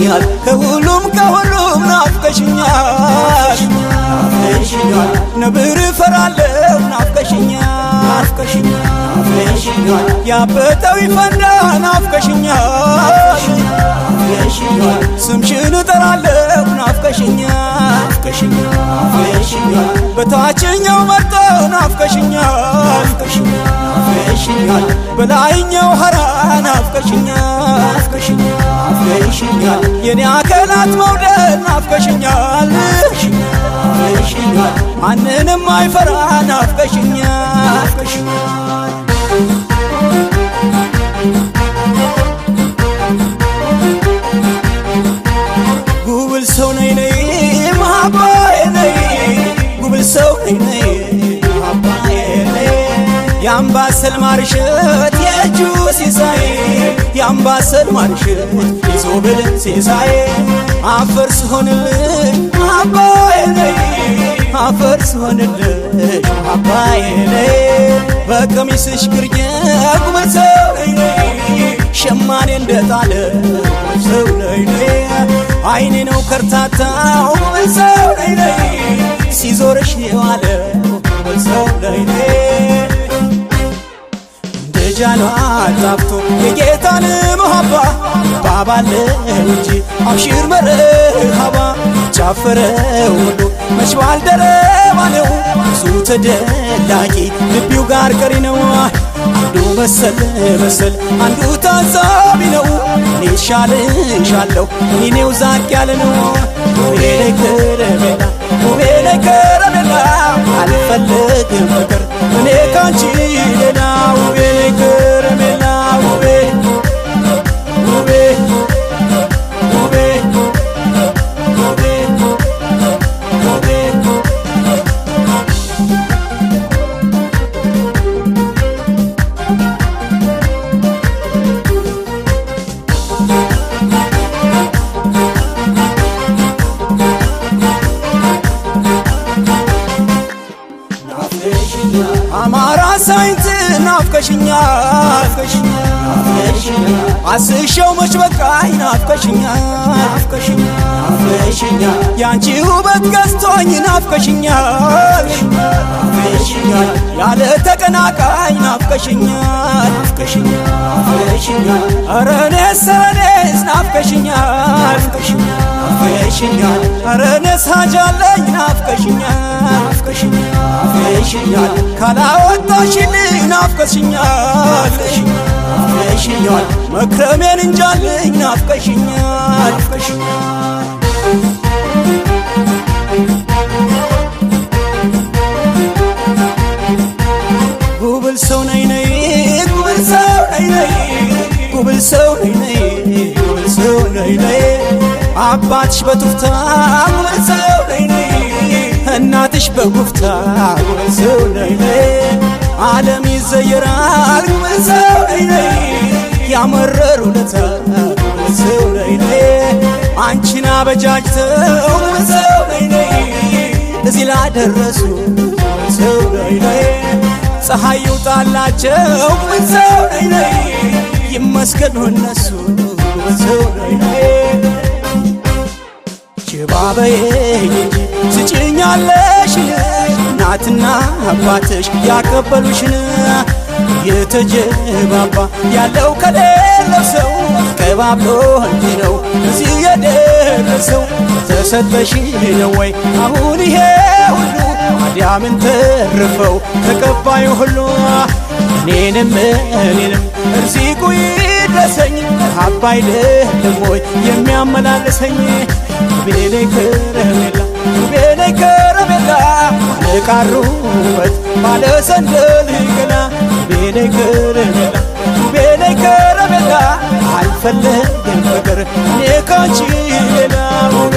ናፍቀሽኛል ከሁሉም ናፍቀሽኛል ነብር ፈራለው ናፍቀሽኛል ያበጠው ይፈንዳ ናፍቀሽኛል ስምሽን እጠራለው ናፍቀሽኛል በታችኛው መርጦ ናፍቀሽኛል በላይኛው ሐራ ናፍቀሽኛል የኔ አካላት መውደድ ናፍቀሽኛል ማንንም አይፈራ ናፍቀሽኛል ጉብል ሰው ነይ ነይ መሃባዬ ነይ ጉብል ሰው ነይ ነይ መሃባዬ ነይ ያምባሰል ማርሸት የእጁ ሲሳይ ያምባሰል ማርሸት ይዞብል ሲሳይ አፈር ስሆንልሽ መሃባዬ ነይ አፈር ስሆንልሽ መሃባዬ ነይ በቀሚስሽ ግርጌ ጉብል ሰው ነይ ነይ ሸማኔ እንደጣለ ጉብል ሰው ነይ ነይ አይኔ ነው ከርታታው ጉብል ሰው ነይ ነይ ሲዞርሽ የዋለ ጉብል ሰው ነይ ነይ ጃኗ ጣፍቶ የጌታን መሃባ ባባለ እንጂ አብሽር መርሃባ ጫፈረ ሁሉ መች ባልደረባ ነው ብዙ ተደላቂ ልቢው ጋር ቀሪ ነው አንዱ መሰል አንዱ ታዛቢ ነው እኔ ሻልሻለሁ እኔው ዛቅ ያለ ነው ውቤ ከረሜላ አልፈልግም ፍቅር እኔ ካንቺ ሌላ ውቤ ከረሜላ ውቤ አማራ ሳይንት ናፍቀሽኛል አስሸው መች በቃኝ ናፍቀሽኛል ያንቺ ውበት ገዝቶኝ ናፍቀሽኛል ያለ ተቀናቃኝ ናፍቀሽኛል ኧረ እኔስ ናፍቀሽኛል ኧረ እኔስ ሀጃለኝ ናፍቀሽኛል ካላወጣሽልኝ ናፍቀሽኛል መክረሜን እንጃልኝ ናፍቀሽኛል ጉብል ሰው ነይ ነይ ጉብል ሰው ነይ ነይ ጉብል ሰው ነይ ነይ ጉብል ሰው ነይ ነይ አባትሽ በቱፍታ ጉብል ሰው ነይ ነይ እናትሽ በጉፍታ ጉብል ሰው ነይ ነይ ዓለም ይዘየራል ጉብል ሰው ነይ ነይ ያመረሩ ለታ ጉብል ሰው ነይ ነይ አንቺን አበጃጅተው ጉብል ሰው ነይ ነይ እዚህ ላደረሱ ጉብል ሰው ነይ ነይ ፀሐይ ይውጣላቸው ጉብል ሰው ነይ ነይ ይመስገኑ እነሱ ጉብል ሰው ነይ ነይ ችባበዬኝ እንጂ ስጭኛለሽን እናትና አባትሽ ያቀበሉሽን የተጀባባ ያለው ከሌለው ሰው ቀባብሎ እንዲህ ነው እዚህ የደረሰው ተሰጠሽ ነው ወይ አሁን ይሄ ሁሉ ታዲያ ምን ተረፈው ተቀባዩ ሁሉ እኔንም እርዚቁ ይድረሰኝ አባይ አይደለም ወይ የሚያመላለሰኝ ውቤ ከረሜላ ባለቃሩበት ባለ ሰንደል ገላ ውቤ ከረሜላ አልፈለግም ፍቅር እኔ ካንቺ ሌላ ውቤ